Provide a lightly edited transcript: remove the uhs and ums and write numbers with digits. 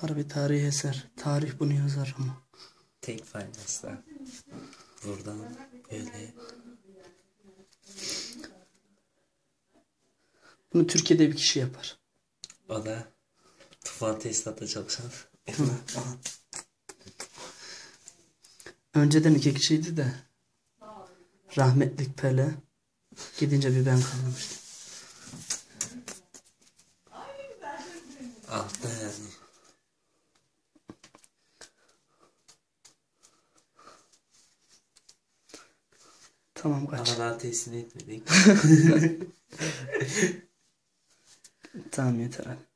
Harbi tarihi eser. Tarih bunu yazar ama. Tek faydası. Buradan böyle. Bunu Türkiye'de bir kişi yapar. O da Tufan Tesisat'ta çalışan. Önceden 2 kişiydi de. Rahmetlik Pele. Gidince bir ben kalmıştım. Altta yani. Tamam kaç. Aralar teslim etmedik. Tamam yeter hadi.